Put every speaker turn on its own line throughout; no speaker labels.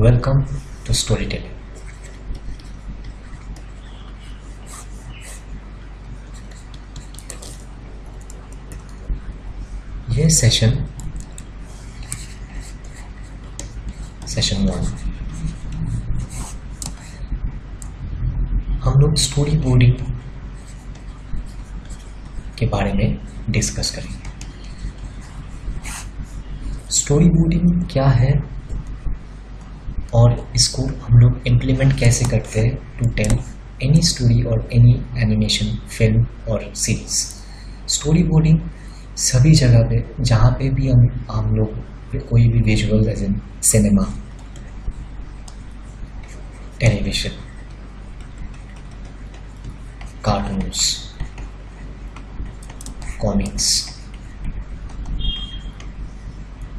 Welcome to Storytelling. ये session 1 हम लोग स्टोरी बोर्डिंग के बारे में डिस्कस करेंगे। स्टोरी बोर्डिंग क्या है और इसको हम लोग इम्प्लीमेंट कैसे करते हैं टू टेल एनी स्टोरी और एनी एनिमेशन फिल्म और सीरीज। स्टोरी बोर्डिंग सभी जगह पे जहाँ पे भी हम लोग कोई भी visual as in cinema, television, cartoons, comics,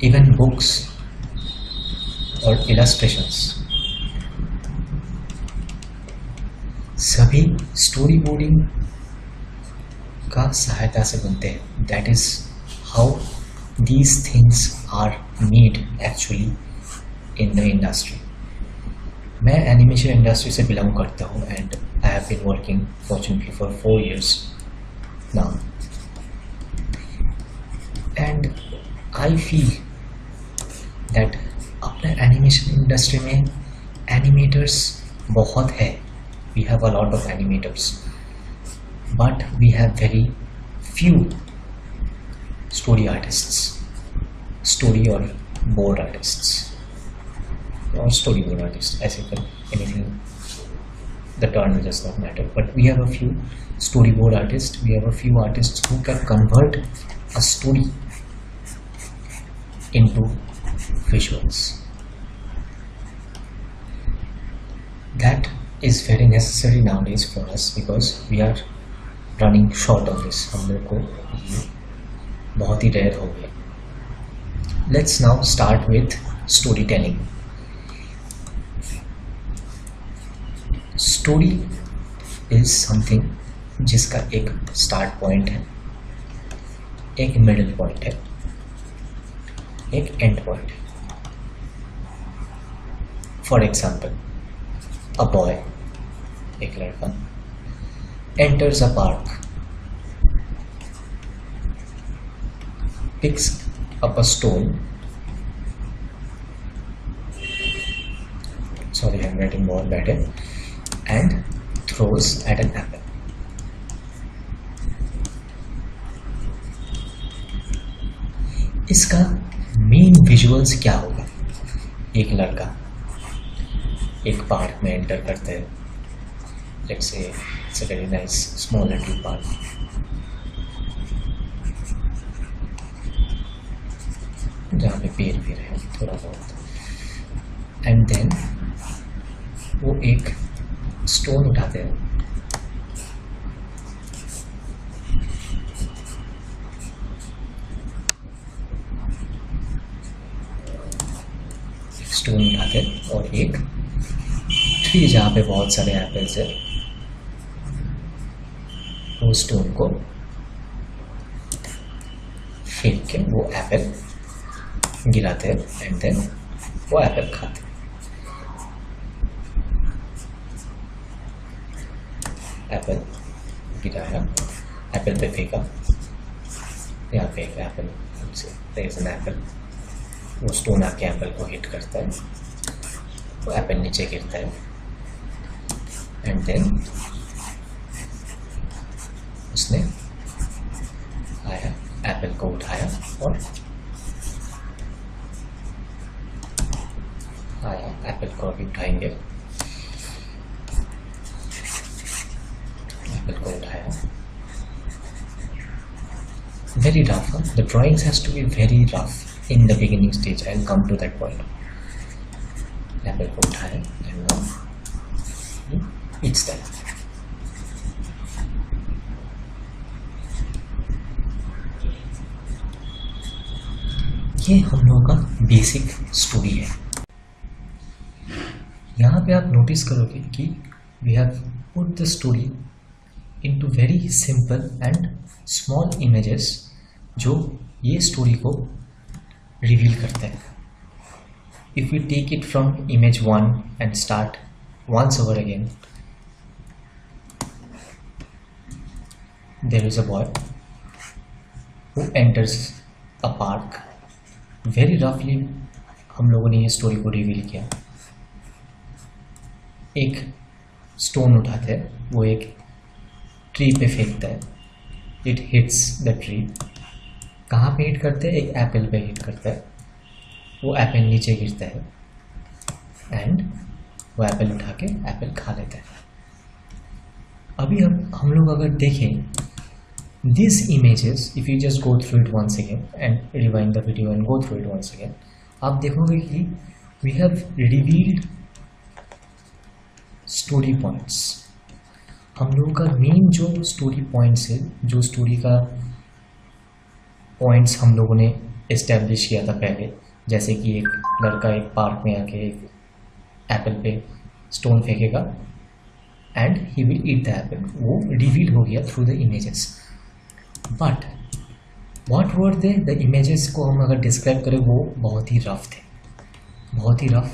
even books और इलस्ट्रेशंस, सभी स्टोरी बोर्डिंग का सहायता से बनते हैं। That is how these things are made actually in the industry. मैं एनिमेशन इंडस्ट्री से बिलोंग करता हूँ and I have been working fortunately for 4 years now, and I feel that अपने एनिमेशन इंडस्ट्री में एनिमेटर्स बहुत है। We have a lot of animators, but we have very few story artists, story or board artists, or storyboard artists, as you can, anything, the term does not matter, but we have a few storyboard artists. We have a few artists who can convert a story into visuals. That is very necessary nowadays for us because we are running short on this. हम लोग को ये बहुत ही rare हो गया। Let's now start with story telling. Story is something जिसका एक start point है, एक मिडिल पॉइंट है, एक एंड पॉइंट है। फॉर एग्जाम्पल, अ बॉय, एक लड़का enters a park, picks up a stone, sorry I'm writing more better, and throws at an apple. इसका मेन विजुअल्स क्या होगा? एक लड़का एक पार्क में एंटर करता है। Let's say it's a very nice small little park. जहाँ पे पेड़ भी रहे थोड़ा बहुत, एंड देन वो एक स्टोन उठाते हैं, स्टोन उठाते हैं और एक ट्री जहाँ पे बहुत सारे एप्पल्स है, वो स्टोन को फेंक के वो एप्पल गिराते हैं एंड देन वो एप्पल खाते हैं। एप्पल गिराया, एप्पल पे फेंका, यहाँ पे एक एप्पल, एप्पल, वो स्टोन आके एप्पल को हिट करता है, वो एप्पल नीचे गिरता है एंड देन उसने आया, एप्पल को उठाया और आया, एप्पल को अभी उठाएंगे, एप्पल को उठाया। Very rough, huh? The drawings has to be very rough in the beginning stage. I'll come to that point. Apple को उठाया and now it's that. ये हम लोगों का बेसिक स्टोरी है। यहाँ पे आप नोटिस करोगे कि we have put the story into very simple and small images जो ये स्टोरी को रिवील करते हैं। If we take it from image 1 and start once over again, there is a boy who enters a park. Very roughly हम लोगों ने ये story को रिवील किया. एक स्टोन उठाते हैं, वो एक ट्री पे फेंकता है. It hits the tree. कहाँ पे हिट करते हैं? एक एप्पल पे हिट करता है. वो एप्पल नीचे गिरता है एंड वो एप्पल उठा के एप्पल खा लेता है. अभी हम लोग अगर देखें these images, if you just go through it once again and rewind the video and go through it once again, आप देखोगे कि we have revealed story points. हम लोगों का मेन जो स्टोरी पॉइंट्स है, जो स्टोरी का पॉइंट्स हम लोगों ने एस्टेब्लिश किया था पहले, जैसे कि एक लड़का एक पार्क में आके एक एप्पल पे स्टोन फेंकेगा and he will eat the apple, वो रिवील हो गया through the images. But whatever they the images को हम अगर डिस्क्राइब करें वो बहुत ही रफ थे, बहुत ही रफ,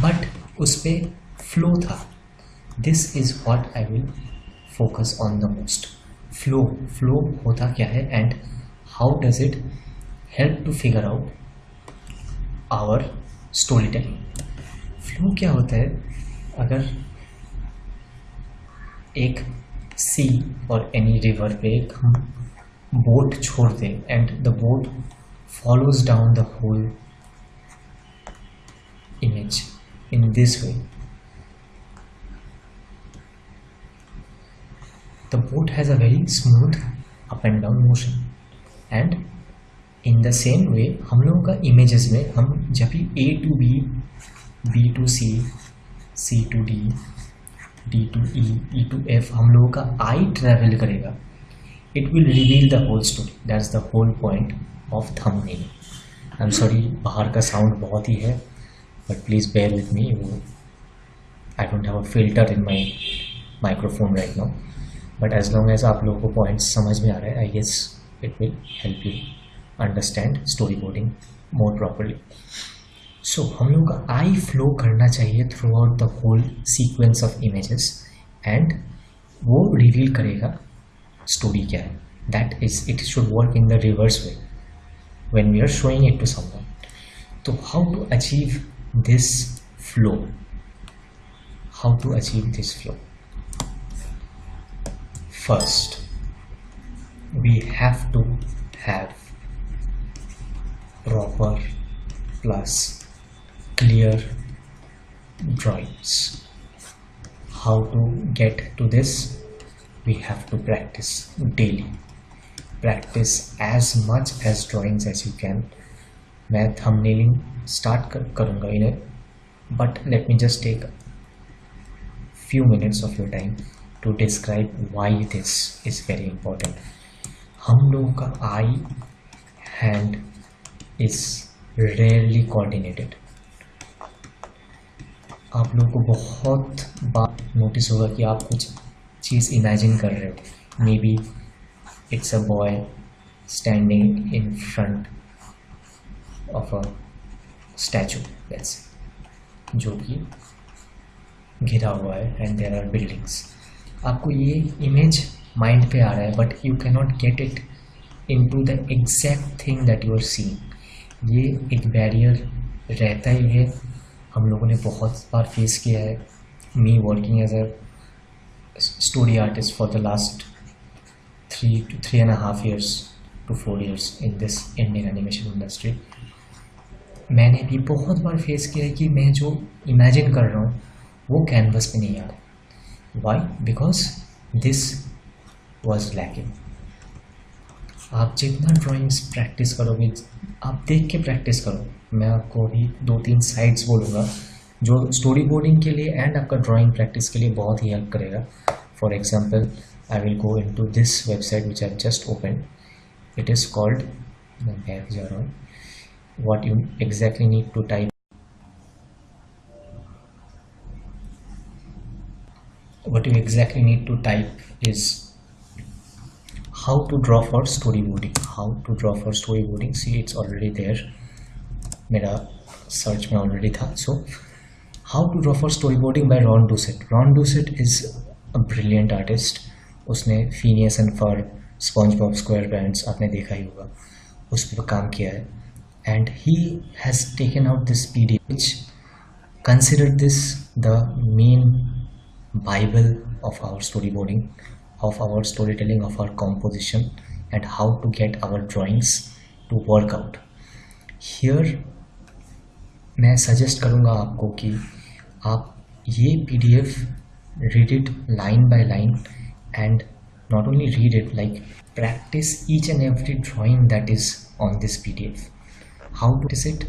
बट उस पर फ्लो था. This is what I will focus on the most. Flow होता क्या है and how does it help to figure out our story telling. Flow क्या होता है? अगर एक सी और एनी रिवर पे एक हम बोट छोड़ दें and the boat follows down the whole image in this way, the boat has a very smooth up and down motion. And in the same way हम लोगों का इमेजेस में हम जब भी A to B, B to C, C to D, D to E, E to F हम लोगों का आई ट्रैवल करेगा, it will reveal the whole story. That's the whole point of thumbnail. I am sorry, बाहर का sound बहुत ही है, but please bear with me. I don't have a filter in my microphone right now, but as long as आप लोगों को points समझ में आ रहे हैं, I guess it will help you understand storyboarding more properly. So हम लोग का आई फ्लो करना चाहिए throughout the whole sequence of images and वो रिवील करेगा स्टोरी क्या है. That is it should work in the reverse way when we are showing it to someone. तो how to achieve this flow? How to achieve this flow? First we have to have proper plus clear drawings. How to get to this? We have to practice daily. Practice as much as drawings as you can. मैं thumbnailing start करूँगा इन्हें, but let me just take few minutes of your time to describe why this is very important. हम लोगों का eye hand is rarely coordinated. आप लोगों को बहुत बार नोटिस होगा कि आप कुछ चीज़ इमेजिन कर रहे हो. May be it's a boy standing in front of a statue जो कि घिरा हुआ है एंड देयर आर बिल्डिंग्स. आपको ये इमेज माइंड पे आ रहा है, but you can not get it into the exact thing that you are seeing. ये एक बैरियर रहता ही है, हम लोगों ने बहुत बार फेस किया है. Me working as a story artist for the last 3.5 years to 4 years in this Indian animation industry. मैंने भी बहुत बार फेस किया है कि मैं जो इमेजिन कर रहा हूँ वो कैनवस पे नहीं आ रहा. Why? Because this was lacking. आप जितना ड्राइंग्स प्रैक्टिस करोगे, आप देख के प्रैक्टिस करो. मैं आपको अभी 2-3 साइट्स बोलूँगा जो स्टोरी बोर्डिंग के लिए एंड आपका ड्राइंग प्रैक्टिस के लिए बहुत ही हेल्प करेगा. For example, I will go into this website which I just open. It is called, मैं बैक जा रहा हूँ, what you exactly need to type. What you exactly need to type is how to draw for storyboarding. How to draw for storyboarding. See, it's already there. मेरा search में already था. So how to draw for storyboarding by Ron Doucet. Ron Doucet is a brilliant artist. उसने Phineas and Ferb, SpongeBob SquarePants आपने देखा ही होगा, उस पर काम किया है. And he has taken out this PDF which considered this the main Bible of our storyboarding, of our storytelling, of our composition, and how to get our drawings to work out. Here मैं suggest करूँगा आपको कि आप ये PDF read it line by line, and not only read it, like practice each and every drawing that is on this PDF. How to practice it?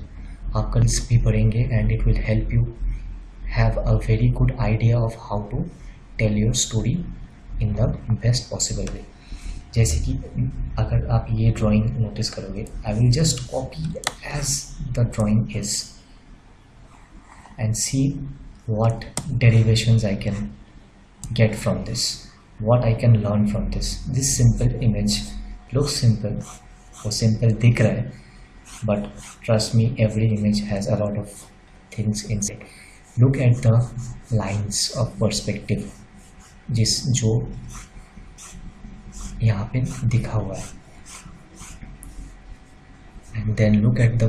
आप कल इस भी पढ़ेंगे, and it will help you have a very good idea of how to tell your story in the best possible way. जैसे कि अगर आप ये drawing notice करोगे, I will just copy as the drawing is and see what derivations I can get from this, what I can learn from this. This simple image looks simple, वो simple दिख रहा है, but trust me, every image has a lot of things inside. Look at the lines of perspective जो यहाँ पे दिखा हुआ है, and then look at the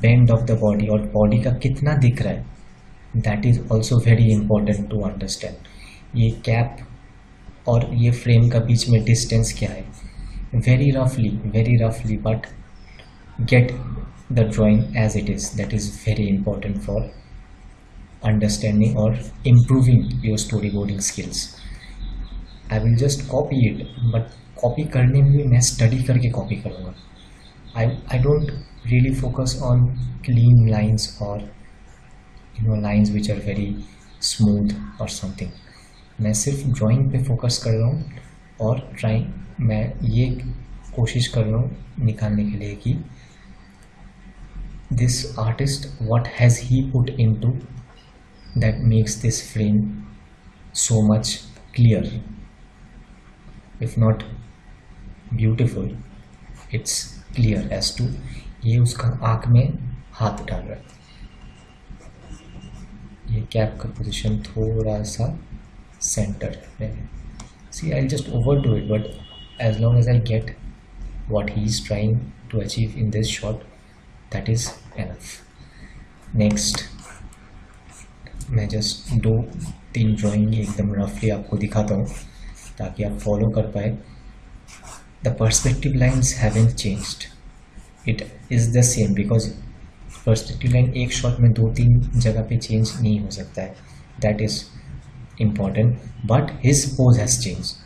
bend of the body, और body का कितना दिख रहा है. That is also very important to understand. ये कैप और ये फ्रेम का बीच में डिस्टेंस क्या है. very roughly but get the drawing as it is. That is very important for understanding or improving your storyboarding skills. I will just copy it, but copy करने में भी मैं study करके copy करूँगा. I don't really focus on clean lines or lines which are very smooth or something. मैं सिर्फ drawing पे focus कर रहा हूँ, और मैं ये कोशिश कर रहा हूँ निकालने के लिए कि this artist what has he put into that makes this frame so much clear. If not beautiful, it's clear as to ये उसका आँख में हाथ डाल रहा है. ये कैप का पोजीशन थोड़ा सा सेंटर में है. See, I'll just overdo it, but as long as I get what he is trying to achieve in this shot, that is enough. Next, मैं just 2-3 ड्राइंग एकदम रफली आपको दिखाता हूँ ताकि आप फॉलो कर पाए. The perspective lines haven't changed. It is the same because perspective line एक शॉट में 2-3 जगह पे चेंज नहीं हो सकता है. That is important, but his pose has changed.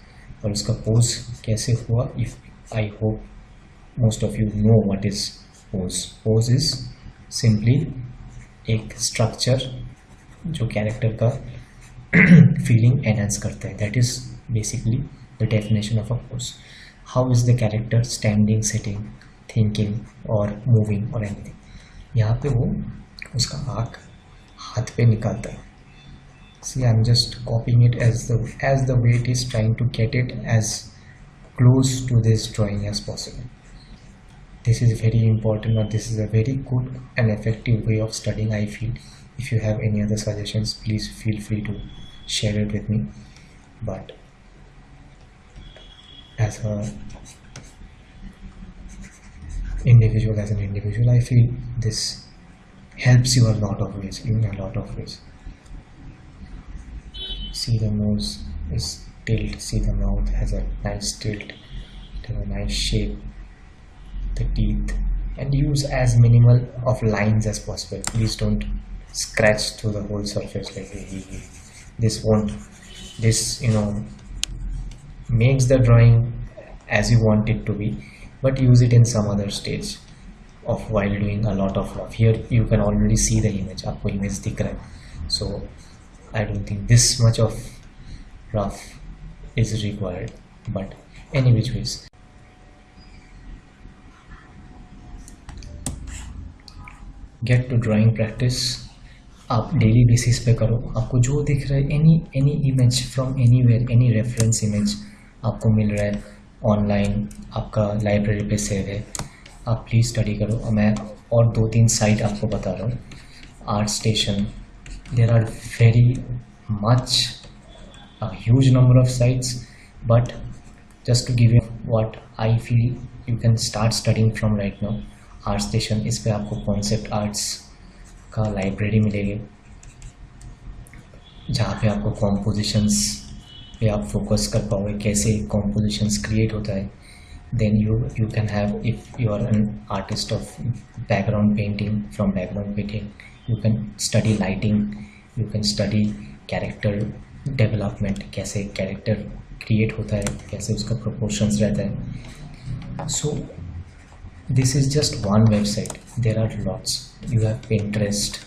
और उसका pose कैसे हुआ? If I hope most of you know what is pose. Pose is simply एक structure जो character का feeling enhance करता है. That is basically the definition of a pose. How is the character standing, sitting, thinking or moving or anything. यहाँ पे वो उसका आँख हाथ पे निकालता है. See, I'm just copying it as the way it is, trying to get it as close to this drawing as possible. This is very important, and this is a very good and effective way of studying, I feel. If you have any other suggestions, please feel free to share it with me. But as an individual, I feel this helps you in a lot of ways. See, the nose is tilt. See, the mouth has a nice tilt. It has a nice shape. The teeth, and use as minimal of lines as possible. Please don't scratch through the whole surface like this. This makes the drawing as you want it to be, but use it in some other stage of while doing a lot of rough. Here you can already see the image. आपको image दिख रहा है. So I don't think this much of rough is required, but any which ways. Get to drawing practice. आप daily basis पे करो. आपको जो दिख रहा है, any image from anywhere, any reference image आपको मिल रहा है ऑनलाइन, आपका लाइब्रेरी पे सेव है, आप प्लीज़ स्टडी करो. मैं और 2-3 साइट आपको बता रहा हूँ. Art station, there are very much a huge number of sites, but just to give you what I feel you can start studying from right now. Art station, इस पे आपको कॉन्सेप्ट आर्ट्स का library मिलेगी जहाँ पे आपको compositions पे आप फोकस कर पाओगे, कैसे कॉम्पोजिशंस क्रिएट होता है. Then you can have, if you are an artist of background painting, from background painting you can study lighting, you can study character development, कैसे कैरेक्टर क्रिएट होता है, कैसे उसका proportions रहता है. So this is just one website, there are lots. You have Pinterest,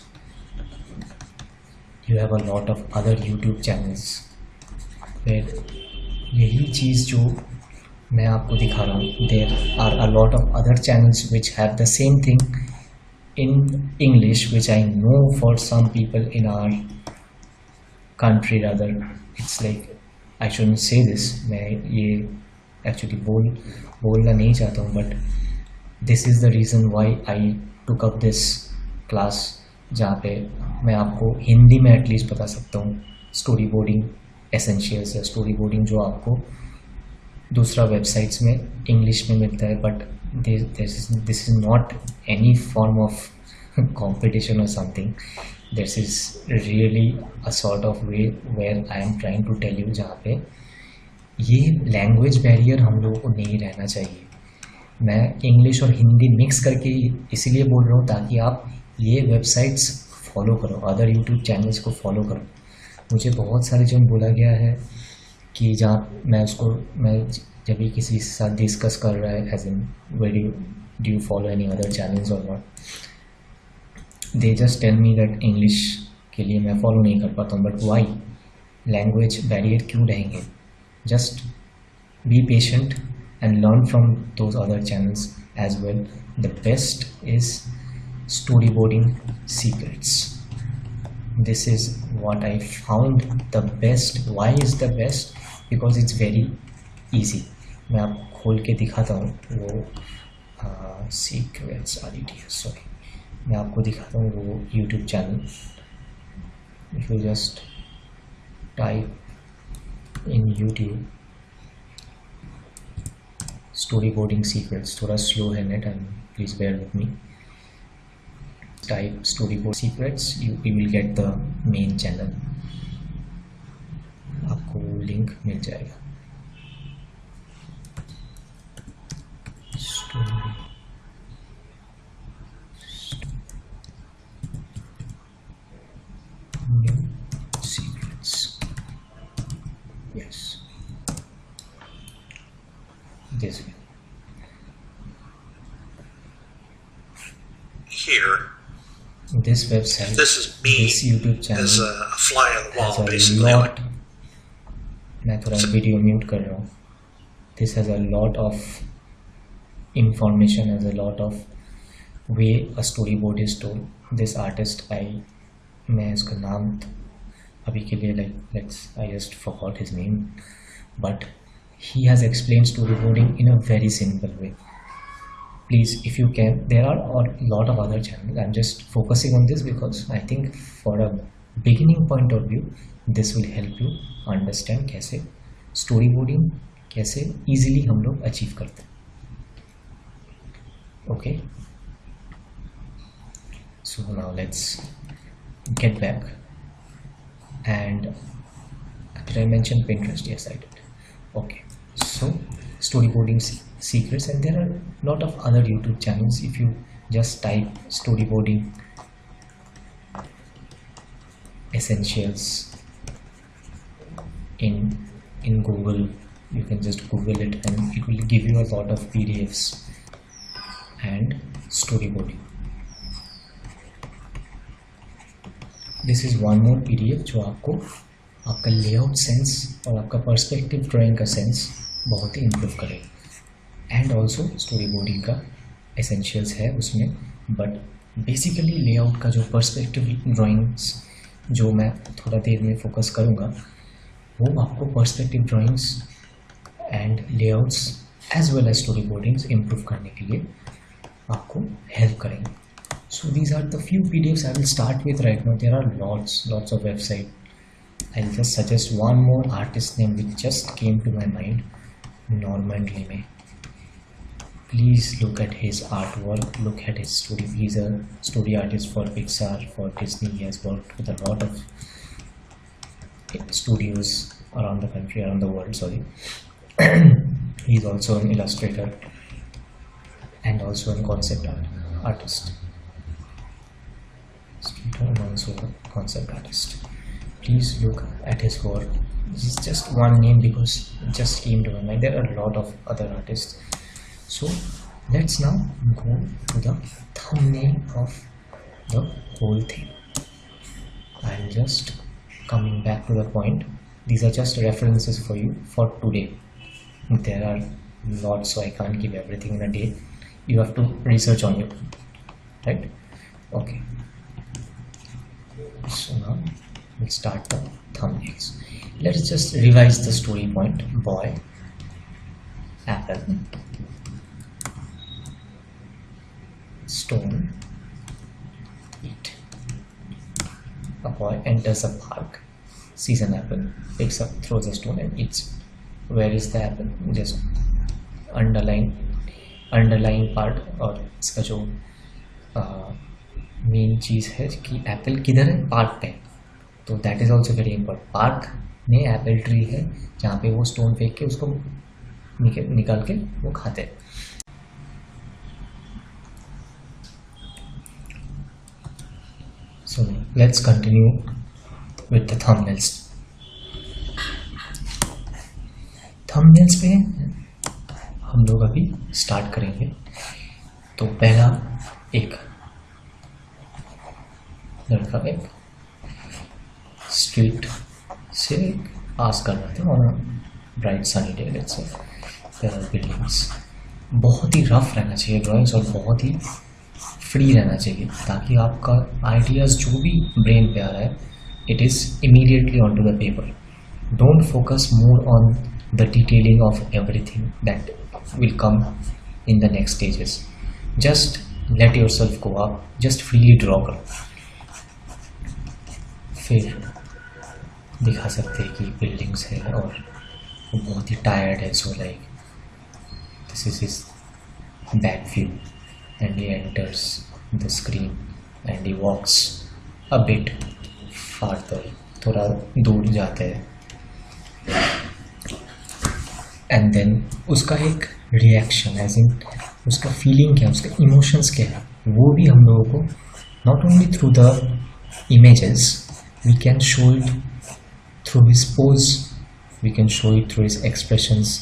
you have a lot of other YouTube channels where यही चीज़ जो मैं आपको दिखा रहा हूँ, there are a lot of other channels which have the same thing in English, which I know for some people in our country rather, it's like, I shouldn't say this, मैं ये actually बोलना नहीं चाहता हूँ, but this is the reason why I took up this class, जहाँ पे मैं आपको हिंदी में एटलीस्ट बता सकता हूँ स्टोरी बोर्डिंग एसेंशियल्स या स्टोरी बोर्डिंग जो आपको दूसरा वेबसाइट्स में इंग्लिश में मिलता है. But this is not any form of competition or something. This is really a sort of way where I am trying to tell you जहाँ पे ये लैंग्वेज बैरियर हम लोगों को नहीं रहना चाहिए. मैं इंग्लिश और हिंदी मिक्स करके इसीलिए बोल रहा हूँ ताकि आप ये वेबसाइट्स फॉलो करो, अदर यूट्यूब चैनल्स को फॉलो करो. मुझे बहुत सारे जो बोला गया है कि जहाँ मैं जब भी किसी के साथ डिस्कस कर रहा है as in very do you follow any other channels और not, they just tell me that English के लिए मैं फॉलो नहीं कर पाता हूँ. बट वाई, लैंग्वेज बैरियर क्यों रहेंगे? Just be patient and learn from those other channels as well. The best is Storyboarding Secrets. This is what I found the best. Why is the best? Because it's very easy. मैं आपको खोल के दिखाता हूँ वो Secrets sorry, मैं आपको दिखाता हूँ वो YouTube channel. If you just type in YouTube Storyboarding Secrets, थोड़ा स्लो है net, and please bear with me. Type Storyboard Secrets, you will get the main channel. आपको लिंक मिल जाएगा. Secrets, yes, this way.
Here,
this website,
this is me,
this YouTube channel
as a fly on the wall,
has a
basically.
lot. मैं थोड़ा video mute कर रहा हूँ. This has a lot of information, has a lot of way a storyboard is told. This artist, मैं इसका नाम अभी के लिए I just forgot his name, but he has explained storyboarding in a very simple way. Please, if you can, there are a lot of other channels. I'm just focusing on this because I think for a beginning point of view, this will help you understand कैसे storyboarding कैसे easily हम लोग achieve करते हैं. Okay, so now let's get back. And did I mention Pinterest? Yes, I did. Okay, so Storyboarding Secrets, and there are a lot of other YouTube channels. If you just type Storyboarding Essentials in Google, you can just Google it and it will give you a lot of PDFs and storyboarding. This is one more PDF जो आपको आपका layout sense और आपका perspective drawing का sense बहुत ही improve करेगा. And also story boarding का essentials है उसमें, बट बेसिकली लेआउट का जो पर्सपेक्टिव ड्राइंग्स जो मैं थोड़ा देर में फोकस करूँगा वो आपको perspective drawings and layouts as well as storyboardings improve करने के लिए आपको हेल्प करेंगे. So these are the few PDFs I will start with right now. There are lots of websites. I'll just suggest one more artist name which just came to my mind, Norman Leme. Please look at his artwork, look at his story. He's a story artist for Pixar, for Disney. He has worked with a lot of studios around the country, around the world, sorry. He's also an illustrator and also a concept artist. And also a concept artist. Please look at his work. This is just one name because it just came to my mind. There are a lot of other artists. So let's now go to the thumbnail of the whole thing. I'm just coming back to the point. These are just references for you for today. There are lots, so I can't give everything in a day. You have to research on your own, right? Okay. So now we'll start the thumbnails. Let's just revise the story point. Boy, apple, stone, eat. A boy enters a park, sees an apple, picks up, throws a stone and eats. Where is the apple? Just underlying part और इसका जो main चीज़ है कि Apple किधर है, park पे. तो that is also very important. Park में एप्पल ट्री है जहाँ पे वो स्टोन फेंक के उसको निकाल के वो खाते हैं. So let's continue with the thumbnails. Thumbnails पे हम लोग अभी स्टार्ट करेंगे. तो पहला एक लड़का एक स्ट्रीट से पास कर रहे थे on a bright sunny day. Let's say there are buildings. बहुत ही रफ रहना चाहिए ड्राइंग्स और बहुत ही फ्री रहना चाहिए ताकि आपका आइडियाज़ जो भी ब्रेन पे आ रहा है it is immediately on to the paper. Don't focus more on the detailing of everything that will come in the next stages. Just let yourself go up, just freely draw करो. फिर दिखा सकते हैं कि buildings है और वो बहुत ही टायर्ड है. So like this is his back view and he enters the screen and he walks a bit farther, थोड़ा दूर जाते हैं. and then उसका एक रिएक्शन एज इन उसका फीलिंग क्या, उसका इमोशंस क्या है, वो भी हम लोगों को not only through the images we can show it through his pose, we can show it through his expressions.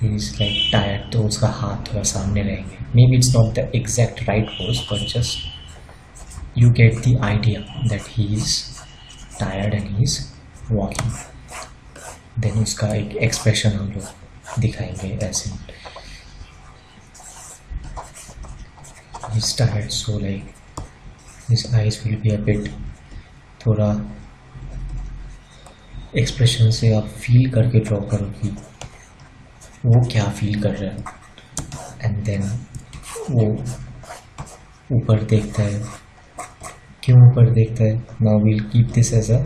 He is like tired, तो उसका हाथ थोड़ा सामने रहेंगे. Maybe it's not the exact right pose, but just you get the idea that he is tired and he is walking. Then उसका एक expression हम लोग दिखाएंगे ऐसे. He's tired, so like his eyes will be a bit, थोड़ा expression से आप feel करके draw करो कि वो क्या फील कर रहा है. एंड देन वो ऊपर देखता है. क्यों ऊपर देखता है? Now will keep this as a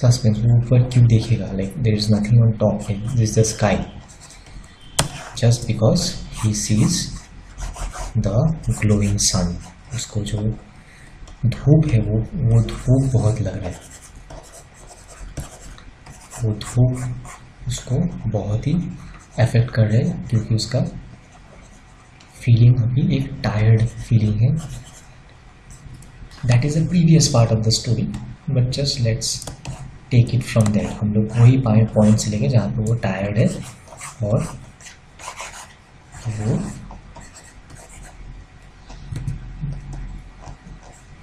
suspense. वो ऊपर क्यों देखेगा? Like there is nothing on top, this is the sky. Just because he sees the glowing sun. उसको जो धूप है वो धूप बहुत लग रहा है. वो धूप उसको बहुत ही अफेक्ट कर रहे हैं क्योंकि उसका फीलिंग अभी एक टायर्ड फीलिंग है. That is a previous part of the story, but just let's take it from there. हम लोग वही पॉइंट से लेंगे जहाँ पे वो टायर्ड है और वो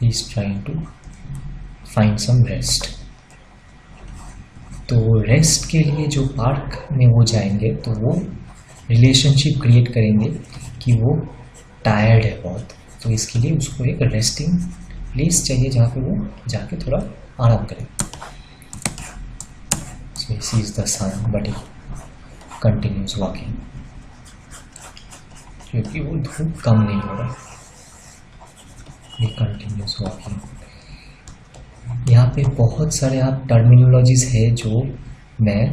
ही is trying to find some rest. तो रेस्ट के लिए जो पार्क में वो जाएंगे तो वो रिलेशनशिप क्रिएट करेंगे कि वो टायर्ड है बहुत, तो इसके लिए उसको एक रेस्टिंग प्लेस चाहिए जहाँ पे वो जाके थोड़ा आराम करे. So he sees the sun but he continues walking क्योंकि वो धूप कम नहीं हो रहा. We continues walking. यहाँ पे बहुत सारे आप टर्मिनोलॉजीज है जो मैं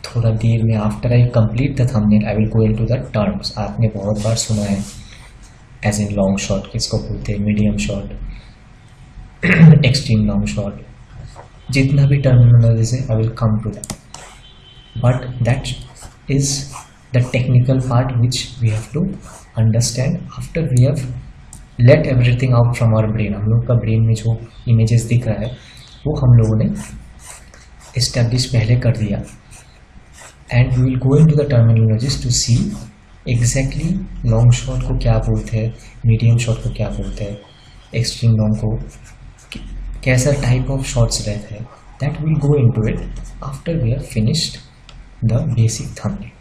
थोड़ा देर में after I complete the thumbnail I will go into the terms. आपने बहुत बार सुना है एज इन लॉन्ग शॉट किसको बोलते हैं, medium shot, extreme long shot, जितना भी टर्मिनोलॉजीज है I will come to that, but that is the technical part which we have to understand after we have let everything out from our brain. हम लोग का brain में जो images दिख रहा है वो हम लोगों ने इस्टेब्लिश पहले कर दिया, and we will go into the terminologies to see exactly long shot को क्या बोलते हैं, मीडियम शॉट को क्या बोलते हैं, एक्सट्रीम लॉन्ग को कैसा टाइप ऑफ शॉट्स रहते हैं। That will go into it after we have finished the basic thumbnail.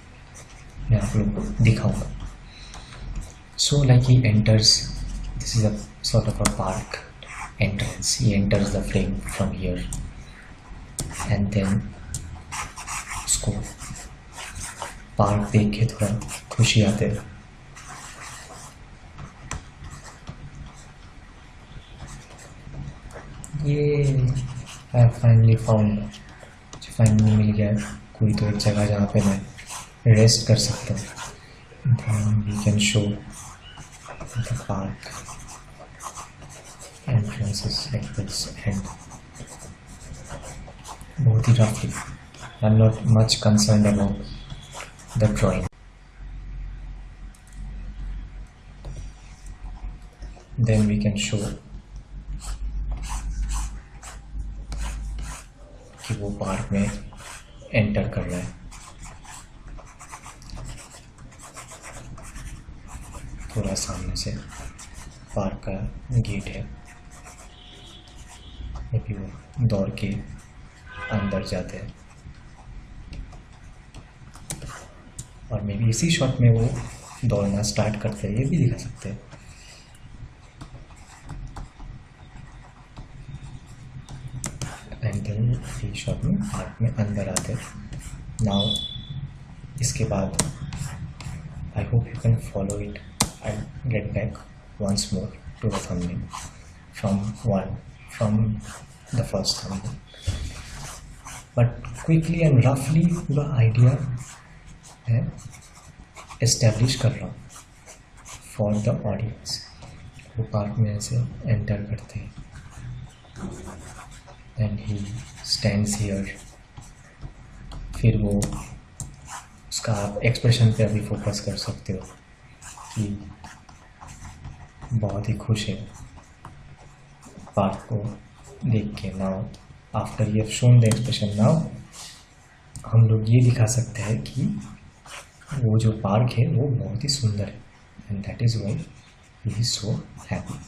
मैं आप लोग को दिखाऊंगा। So like he enters, this is a sort of a park entrance, he enters the frame from here and then उसको park देख के थोड़ा खुशी आते हैं। ये आई फाइनली फाउंड, फाइनली मिल गया कोई तो एक जगह जहाँ पे मैं रेस्ट कर सकता हूँ। Then we can show the park entrances like this and बहुत ही रफली, I am not much concerned about the drawing. Then we can show कि वो पार्क में एंटर कर रहा है। थोड़ा सामने से पार्क का गेट है, अभी वो दौड़ के अंदर जाते हैं और मे बी इसी शॉट में वो दौड़ना स्टार्ट करते हैं, ये भी दिखा सकते हैं। एंड देन इसी शॉट में पार्क में अंदर आते हैं। नाउ इसके बाद आई hope you can follow it and get back once more to the thumbnail from the first thumbnail, but quickly and roughly पूरा idea है establish कर रहा हूँ for the audience। वो पार्क में ऐसे enter करते हैं and he stands here। फिर वो उसका आप एक्सप्रेशन पे अभी फोकस कर सकते हो कि बहुत ही खुश है पार्क को देख के। Now after you have shown the expression, now हम लोग ये दिखा सकते हैं कि वो जो पार्क है वो बहुत ही सुंदर है and that is why he is so happy.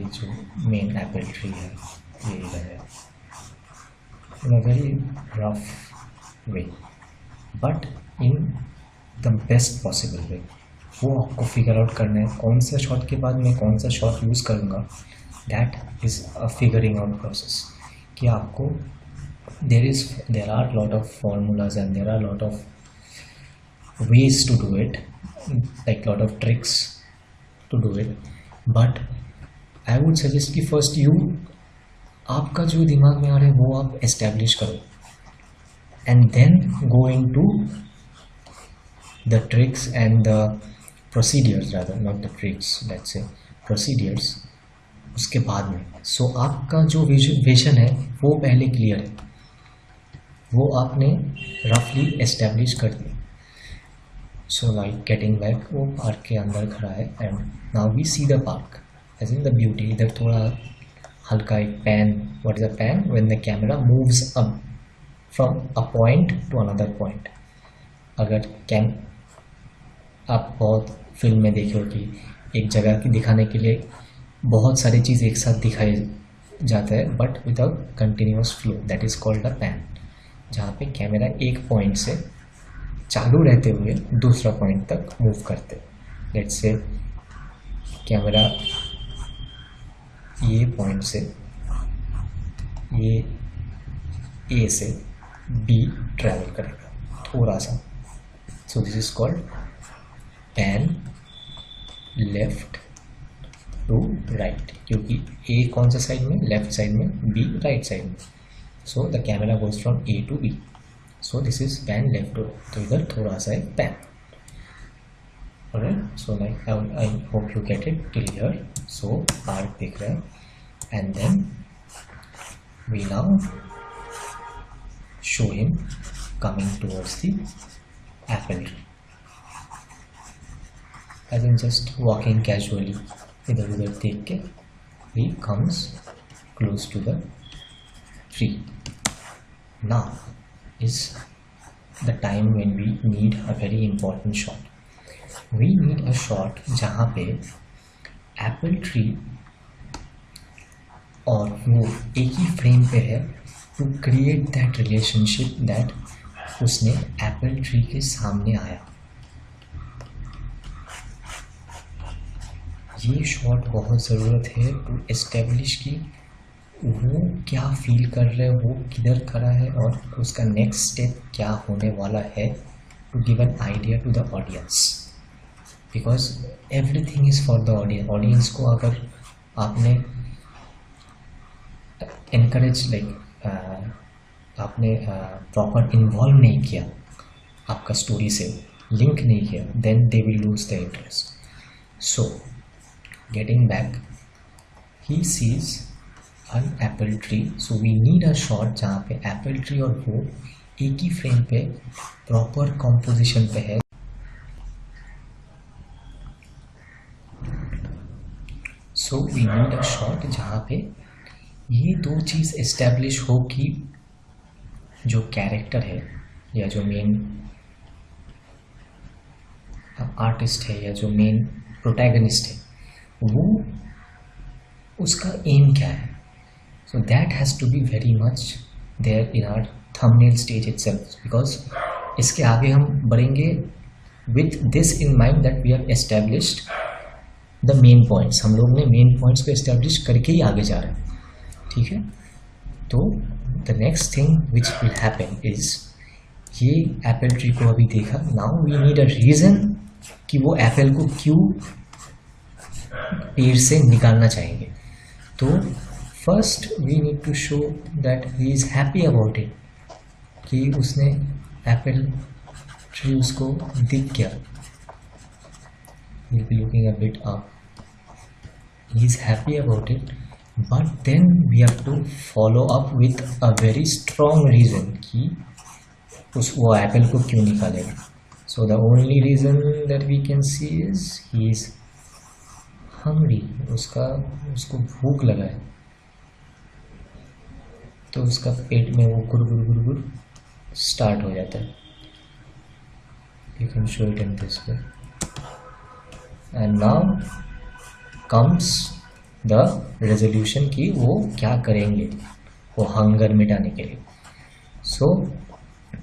ये जो मेन एप्पल ट्री है ये इधर है in a very rough way but in the best possible way. वो आपको फिगर आउट करना है कौन सा शॉट के बाद मैं कौन सा शॉट यूज़ करूँगा। That is a figuring out process कि आपको there are lot of formulas and there are lot of ways to do it, like lot of tricks to do it, but I would suggest कि first you आपका जो दिमाग में आ रहा है वो आप एस्टेब्लिश करो and then go into the tricks and the procedures, rather not the tricks, let's say procedures उसके बाद में। सो आपका जो विजन है वो पहले क्लियर है, वो आपने रफली एस्टेब्लिश कर दिया। सो लाइक गेटिंग बैक, वो पार्क के अंदर खड़ा है and now we see the park as in the beauty. इधर थोड़ा हल्का एक pan, what is a pan, when the camera moves up from a point to another point. अगर आप बहुत फिल्म में देखे हो कि एक जगह की दिखाने के लिए बहुत सारी चीज़ एक साथ दिखाई जाता है but with a continuous flow, that is called a pan. जहाँ पे कैमरा एक पॉइंट से चालू रहते हुए दूसरा पॉइंट तक मूव करते। लेट्स से कैमरा ये पॉइंट से ये ए से बी ट्रैवल करेगा थोड़ा सा। So this is called pan left right, क्योंकि ए कौन सा साइड में, लेफ्ट साइड में, बी राइट साइड में. So the camera goes from A to B. So this is pan left to right. तो इधर थोड़ा सा एक pan. Alright, so like I hope you get it till here. So arc दिख रहा है and then we now show him coming towards the Apple tree. As in just walking casually, इधर उधर देख के he comes close to the tree. Now is the time when we need a very important shot. We need a shot जहाँ पे apple tree और वो एक ही frame पे है to create that relationship that उसने apple tree के सामने आया. ये शॉट बहुत ज़रूरत है टू एस्टेब्लिश कि वो क्या फील कर रहा है, वो किधर खड़ा है और उसका नेक्स्ट स्टेप क्या होने वाला है, to give an idea to the audience. Because everything is for the audience. Audience को अगर आपने इनकरेज आपने प्रॉपर इन्वॉल्व नहीं किया, आपका स्टोरी से लिंक नहीं किया, then they will lose the interest. So getting back, he sees an apple tree. So we need a shot जहाँ पे apple tree और वो एक ही फ्रेम पे प्रॉपर कॉम्पोजिशन पे है. So we need a shot जहाँ पे ये दो चीज़ एस्टेब्लिश हो कि जो कैरेक्टर है या जो मेन आर्टिस्ट है या जो मेन प्रोटैगनिस्ट है, वो उसका एम क्या है. So that has to be very much there in our thumbnail stage itself. Because इसके आगे हम बढ़ेंगे with this in mind that we have established the main points. हम लोग ने मेन पॉइंट्स को एस्टेब्लिश करके ही आगे जा रहे हैं. ठीक है, तो the next thing which will happen is, ये एप्पल ट्री को अभी देखा. Now we need a reason कि वो एप्पल को क्यों पेड़ से निकालना चाहेंगे. तो first we need to show that he is happy about it, कि उसने एप्पल ट्री उसको दिख गया. Will be looking a bit up. He is happy about it, but then we have to follow up with a very strong reason कि वो apple को क्यों निकालेगा. So the only reason that we can see is he is hungry. उसको भूख लगा है, तो उसका पेट में वो गुड़ स्टार्ट हो जाता है. You can show it in this way. And now comes the resolution कि वो क्या करेंगे वो हंगर मिटाने के लिए. सो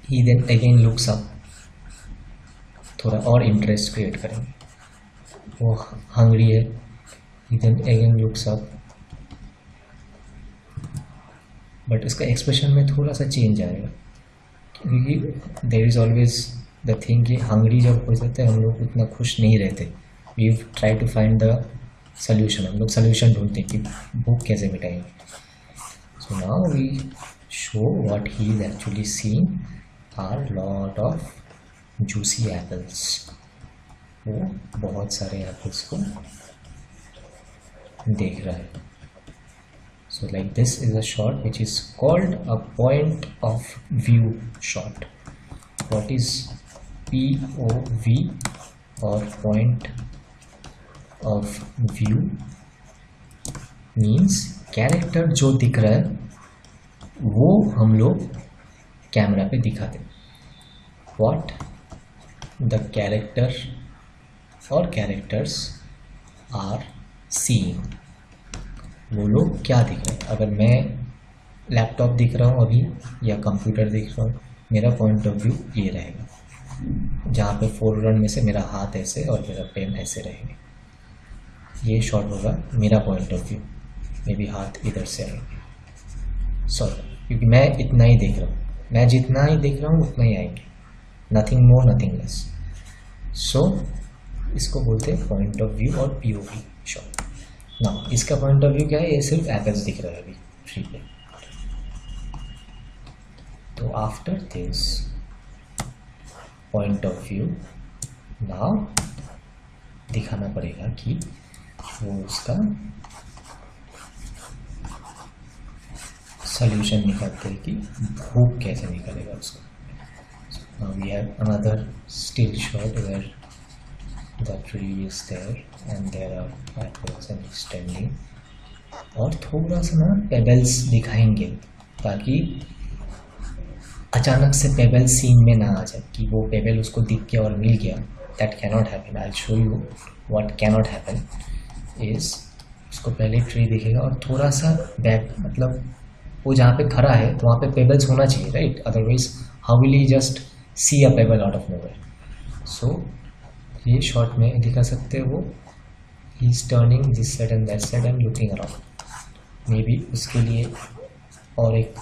ही देन अगेन लुक्स अप. थोड़ा और इंटरेस्ट क्रिएट करेंगे. वो हंग्री है. He then again looks up, but इसका एक्सप्रेशन में थोड़ा सा चेंज आएगा, क्योंकि there is always the thing कि हंग्री जब हो जाता है हम लोग उतना खुश नहीं रहते. We try to find the solution. हम लोग सल्यूशन ढूंढते हैं कि भूख कैसे मिटाएंगे. So now we show what he is actually seeing are lot of juicy apples. वो बहुत सारे एप्पल्स को देख रहा है. So like this is a shot which is called a point of view shot. What is POV और point of view means character जो दिख रहा है वो हम लोग कैमरा पे दिखाते. व्हाट द कैरेक्टर और कैरेक्टर्स आर सीइंग. वो लोग क्या दिख रहे हैं. अगर मैं लैपटॉप दिख रहा हूँ अभी या कंप्यूटर दिख रहा हूँ, मेरा पॉइंट ऑफ व्यू ये रहेगा, जहाँ पे फोरग्राउंड में से मेरा हाथ ऐसे और मेरा पेन ऐसे रहेंगे. ये शॉट होगा मेरा point of view. May be हाथ इधर से आएंगे. सॉरी, क्योंकि मैं इतना ही देख रहा हूँ. मैं जितना ही देख रहा हूँ उतना ही आएंगे. Nothing more nothing less. So इसको बोलते हैं पॉइंट ऑफ व्यू और POV शॉट. ना इसका पॉइंट ऑफ व्यू क्या है, ये सिर्फ एपेक्स दिख रहा है अभी ट्री पे। तो after this point of view now दिखाना पड़ेगा कि वो उसका सॉल्यूशन निकालते हैं कि भूख कैसे निकलेगा उसका। Now we have another still shot where the tree is there and there are apples and he's standing, और थोड़ा सा ना पेबल्स दिखाएंगे ताकि अचानक से पेबल सीन में ना आ जाए कि वो पेबल उसको दिख गया और मिल गया। That cannot happen. I show you what cannot happen is, उसको पहले ट्री दिखेगा और थोड़ा सा बैक, मतलब वो जहाँ पे खड़ा है तो वहाँ पे पेबल्स होना चाहिए, right? Otherwise how will he just see a pebble out of nowhere. So ये शॉट में दिखा सकते हैं वो ही is turning this side and that side and looking around. Maybe उसके लिए और एक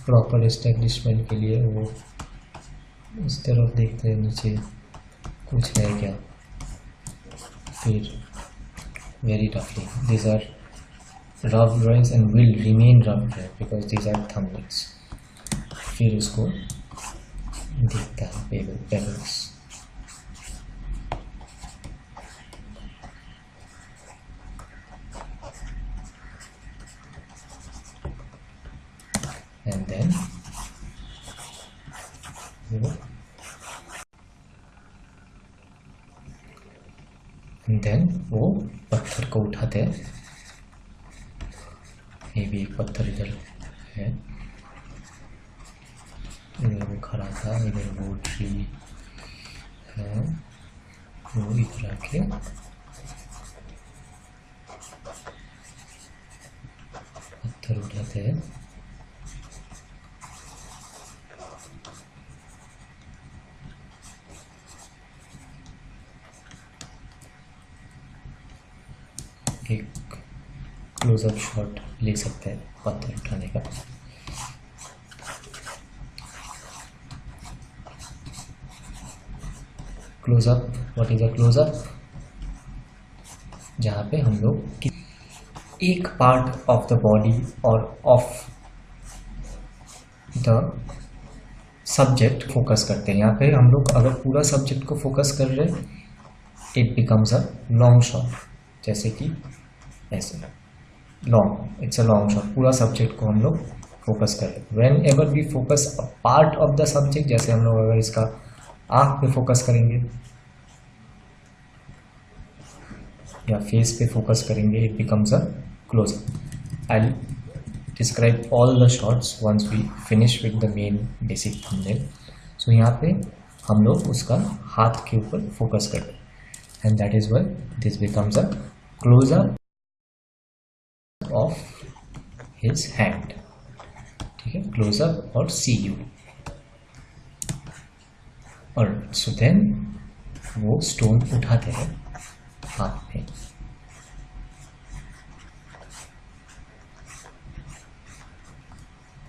प्रॉपर एस्टेब्लिशमेंट के लिए वो इस तरफ देखते हैं नीचे कुछ है क्या, फिर वेरी टफली this are rough drawings and will remain rough drawing because this are thumbnails. फिर उसको दिखता है पेबल्स। एंड देन वो पत्थर को उठाते हैं। ये भी एक पत्थर इधर है, इधर वो खड़ा था, इधर वो ट्री है, वो इधर आके पत्थर उठाते हैं। एक क्लोजअप शॉट ले सकते हैं पत्थर उठाने का। Closeup, what is a closeup? जहाँ पे हम लोग एक पार्ट ऑफ द बॉडी और ऑफ द सब्जेक्ट फोकस करते हैं। यहाँ पे हम लोग अगर पूरा सब्जेक्ट को फोकस कर रहे हैं it becomes a long shot, जैसे कि ऐसे long, it's a long shot. पूरा सब्जेक्ट को हम लोग फोकस करें। Whenever we focus a part of the subject, जैसे हम लोग अगर इसका आँख पे फोकस करेंगे या फेस पे फोकस करेंगे it becomes a closeup. I describe all the shots once we finish with the main basic thumbnail. So यहाँ पे हम लोग उसका हाथ के ऊपर फोकस करते हैं and that is why this becomes a closeup of his hand. ठीक है, क्लोजअप और सी यू। और सो देन वो स्टोन उठाते हैं हाथ में,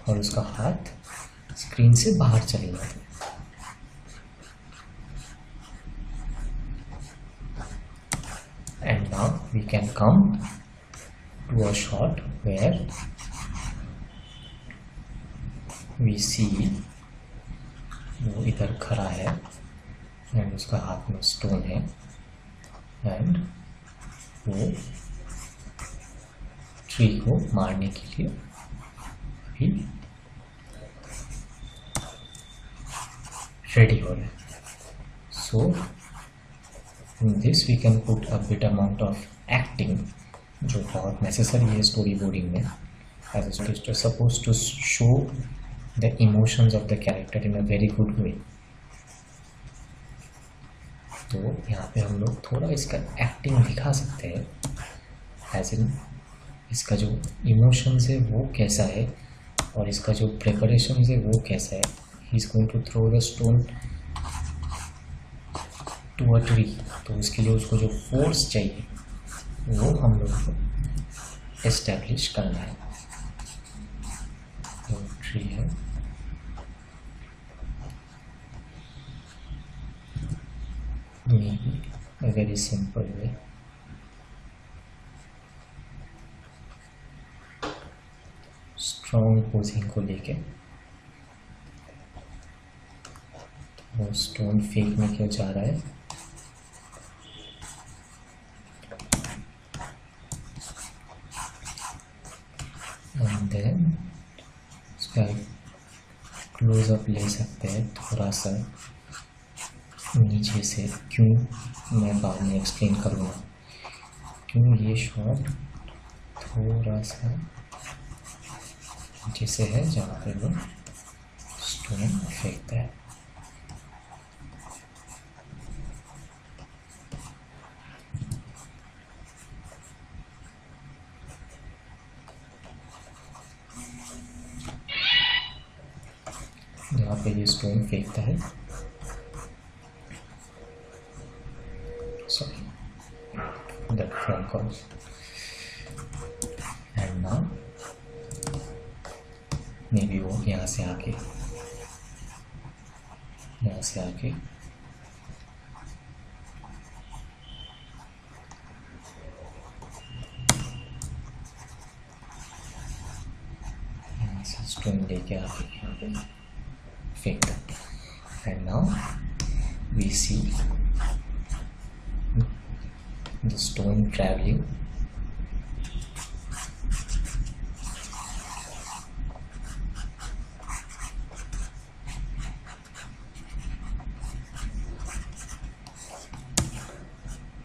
और उसका हाथ स्क्रीन से बाहर चले जाते हैं। And now we can come to a shot where we see वो इधर खड़ा है एंड उसका हाथ में स्टोन है एंड वो ट्री को मारने के लिए अभी रेडी हो रहे हैं। So in this we can put a bit amount of acting, जो बहुत नेसेसरी है स्टोरी बोर्डिंग में। As it is suppose to show the emotions of the character in a very good way। तो यहाँ पे हम लोग थोड़ा इसका एक्टिंग दिखा सकते हैं, एज इन इसका जो इमोशंस है वो कैसा है और इसका जो प्रिपरेशन है वो कैसा है। He is going to throw the stone to a tree, तो उसके लिए उसको जो फोर्स चाहिए वो हम लोग को एस्टेब्लिश करना है। तो ट्री है, maybe a very simple way strong posing को लेके वो स्टोन फेंकने क्यों जा रहा है, एंड देन उसका क्लोजअप ले सकते हैं थोड़ा सा नीचे से। क्यों, मैं बाद में एक्सप्लेन करूँगा क्यों ये शॉट थोड़ा सा नीचे से है जहाँ पे वो स्टोन फेंकता है। जहाँ पे ये स्टोन फेंकता है, sorry that phone call, and now maybe वो यहाँ से आके यहाँ से स्टोन लेके आके यहाँ पे फेंकता है। And now we see the stone traveling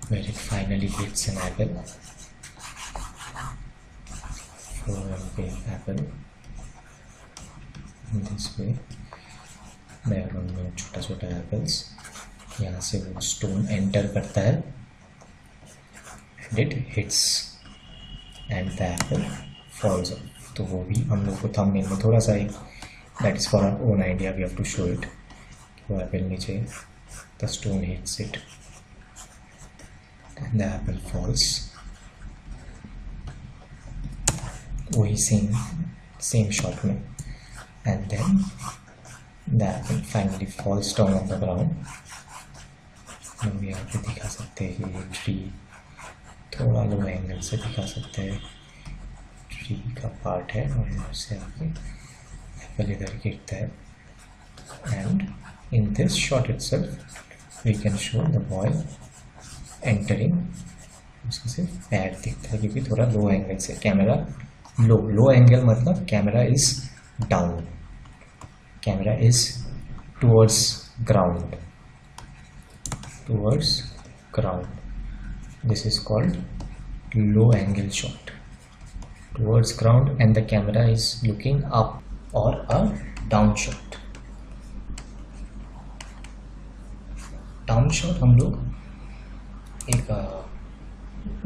where it finally hits an apple, for a big apple in this way, background में छोटा छोटा एप्पल्स, यहाँ से वो स्टोन एंटर करता है, it hits and the apple falls off। तो वो भी हम लोग को थंबनेल में थोड़ा सा एक that is for our own idea, we have to show it। वो एप्पल नीचे, the stone hits it and the apple falls। वही same shot में, and then the apple finally falls down on the ground। हम यहाँ पे दिखा सकते हैं कि ये ट्री थोड़ा लो एंगल से दिखा सकते हैं, ट्री का पार्ट है और यहाँ से आके एप्पल इधर गिरता है। And in this shot itself we can show the boy entering. उसका सिर्फ पैर दिखता है क्योंकि थोड़ा लो एंगल से कैमरा, लो एंगल मतलब camera is down, camera is towards ground, this is called low angle shot towards ground and the camera is looking up, or a down shot। down shot हम लोग एक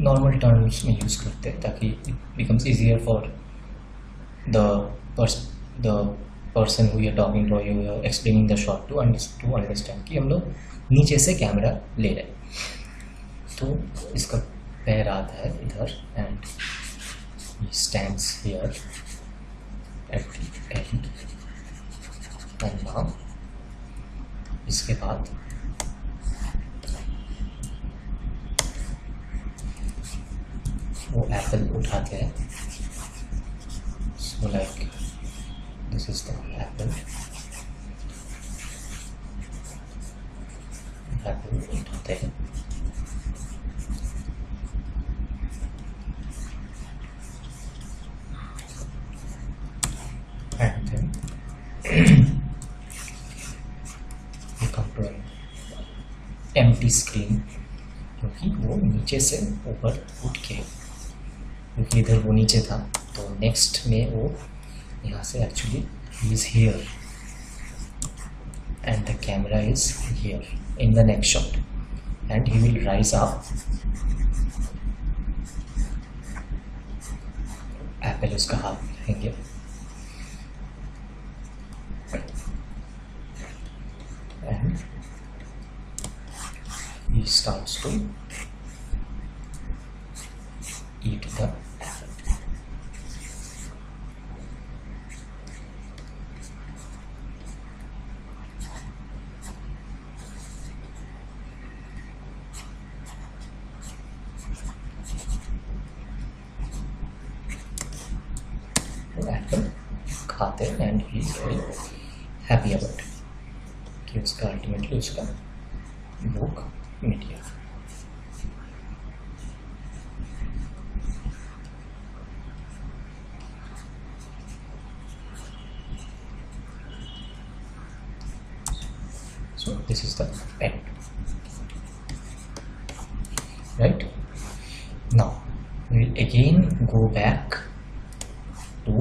normal terms में use करते हैं ताकि it becomes easier for the person who you are talking to, you are explaining the shot to understand कि हम लोग नीचे से कैमरा ले रहे हैं। तो इसका पैर आता है इधर and he stands here at the end, and now इसके बाद वो एप्पल उठाते हैं। so like this is the apple उठाते हैं and then we come to an empty screen क्योंकि वो नीचे से ऊपर उठ के, क्योंकि इधर वो नीचे था तो नेक्स्ट में वो यहाँ से actually he is here and the camera is here in the next shot and he will rise up, Apple उसका हाथ लेंगे and he starts to eat the apple। तो एप्पल आते हैं and he is very happy about कि उसका ultimately उसका भूख मिट गया. So this is the end, right? Now we will again go back to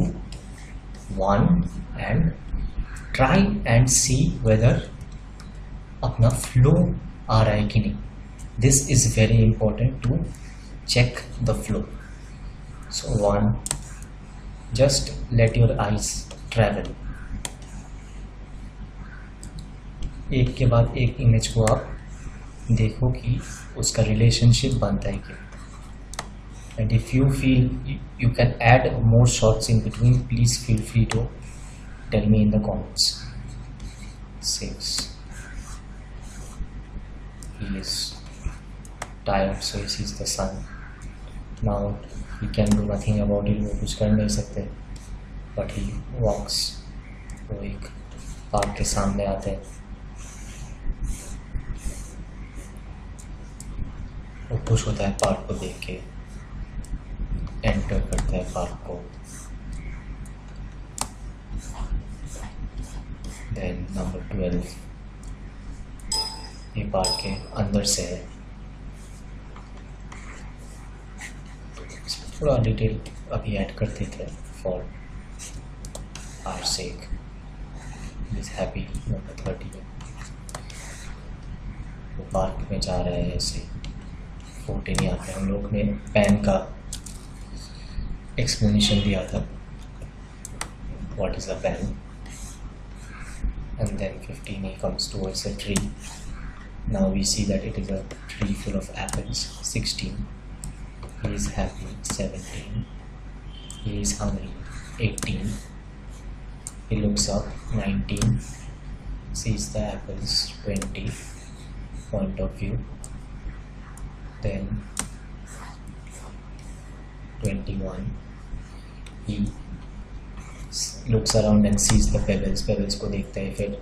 1 and try and see whether अपना flow आ रहा है कि नहीं. This is very important to check the flow. So 1, just let your eyes travel. एक के बाद एक image को आप देखो कि उसका रिलेशनशिप बनता है क्या. And if you feel you can add more shots in between, please feel free to tell me in the comments. 6, he is tired so he sees the sun. Now he can do nothing about it, वो कुछ कर नहीं सकते, but he walks. वो एक park के सामने आते हैं, वो खुश होता है पार्क को देख के, एंटर करता है पार्क को. देन नंबर 12, ये पार्क के अंदर से है. थोड़ा डिटेल अभी ऐड करते थे for our sec. Is happy. Number 30, वो पार्क में जा रहे हैं, ऐसे फोटो नहीं आते. हम लोग ने पेन का एक्सप्लेनेशन दिया था, what is a pan. And then 15 he comes towards a tree. Now we see that it is a tree full of apples. 16, he is happy. 17, he is hungry. 18, he looks up. 19, sees the apples. 20, point of view. Then 21, he looks around and sees the pebbles को देखता है. फिर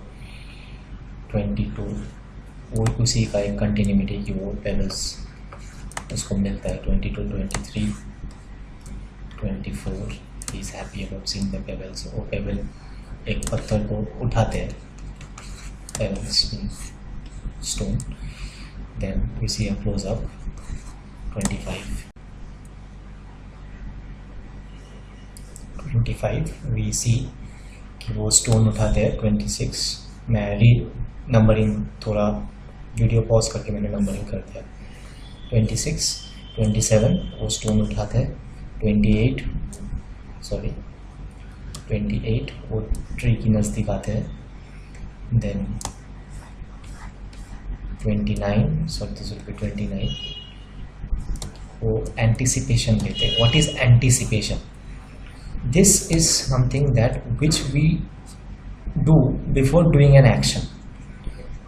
22, वो उसी का एक continuity कि वो पेबल्स उसको मिलता है. 22, 23, 24, he is happy about seeing the pebbles. वो पेबल एक पत्थर को उठाते हैं, pebbles stone. Then we see a close up. 25 we see कि वो स्टोन उठाते हैं. 26, मैं नंबरिंग थोड़ा वीडियो पॉज करके मैंने नंबरिंग कर दिया. 26, 27 वो स्टोन उठाते हैं. 28 वो ट्री की नज़दीक आते हैं. देन 29 वो एंटिसिपेशन लेते हैं. What is anticipation? This is something that which we do before doing an action.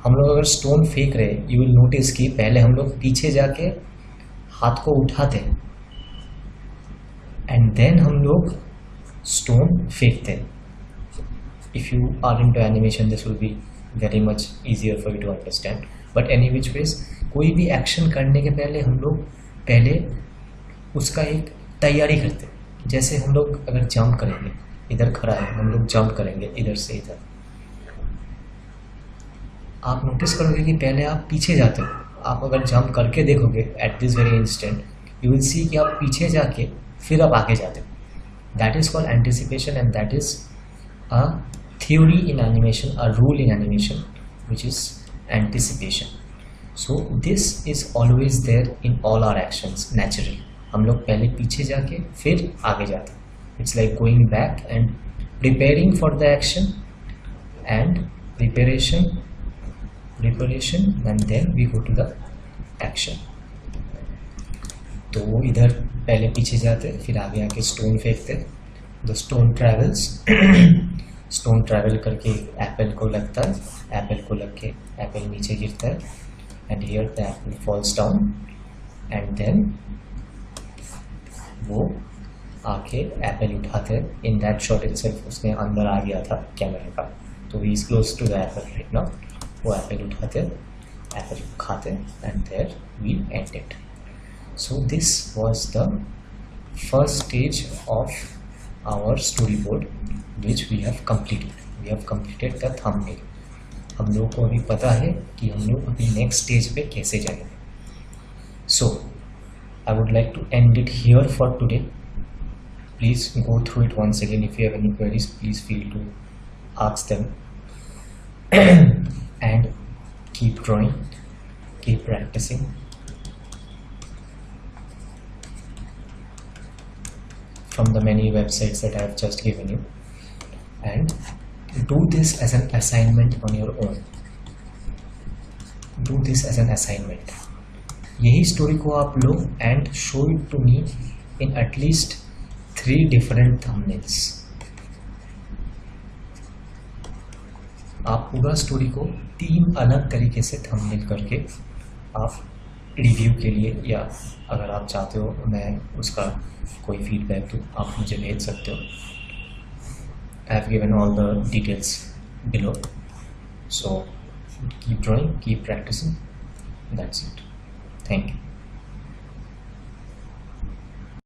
हम लोग अगर स्टोन फेंक रहे, यू विल नोटिस कि पहले हम लोग पीछे जाके हाथ को उठाते हैं एंड देन हम लोग स्टोन फेंकते हैं. If you are into animation this will be very much easier for you to understand. But any which ways कोई भी एक्शन करने के पहले हम लोग पहले उसका एक तैयारी करते हैं. जैसे हम लोग अगर जंप करेंगे, इधर खड़ा है, हम लोग जंप करेंगे इधर से इधर, आप नोटिस करोगे कि पहले आप पीछे जाते हो. आप अगर जंप करके देखोगे at this very instant, you will see कि आप पीछे जाके फिर आप आगे जाते हो. That is called anticipation and that is a theory in animation, a rule in animation, which is anticipation. So this is always there in all our actions naturally. हम लोग पहले पीछे जाके फिर आगे जाते हैं. It's like going back and preparing for the action and preparation and then we go to the action. तो इधर पहले पीछे जाते फिर आगे आके स्टोन फेंकते. The stone travels. Stone travel करके एप्पल को लगता है, एप्पल को लग के एप्पल नीचे गिरता है and here the apple falls down and then वो आके एप्पल उठाते, इन दैट शॉट इटसेल्फ उसने अंदर आ गया था कैमरे का, तो he is close to the apple right now. वो एप्पल उठाते, एप्पल खाते, and there we end it. So this was the first stage of our story board which we have completed. We have completed the thumbnail. हम लोगों को अभी पता है कि हम लोग अभी नेक्स्ट स्टेज पे कैसे जाएंगे. So I would like to end it here for today. Please go through it once again. If you have any queries, please feel to ask them. And keep drawing, keep practicing. From the many websites that I have just given you, and do this as an assignment on your own. Do this as an assignment. यही story को आप लो and show it to me in at least 3 different thumbnails. आप पूरा story को 3 अलग तरीके से thumbnail करके आप रिव्यू के लिए, या अगर आप चाहते हो मैं उसका कोई फीडबैक दूँ, आप मुझे भेज सकते हो. I have given all the details below. So keep drawing, keep practicing. That's it. Thank you.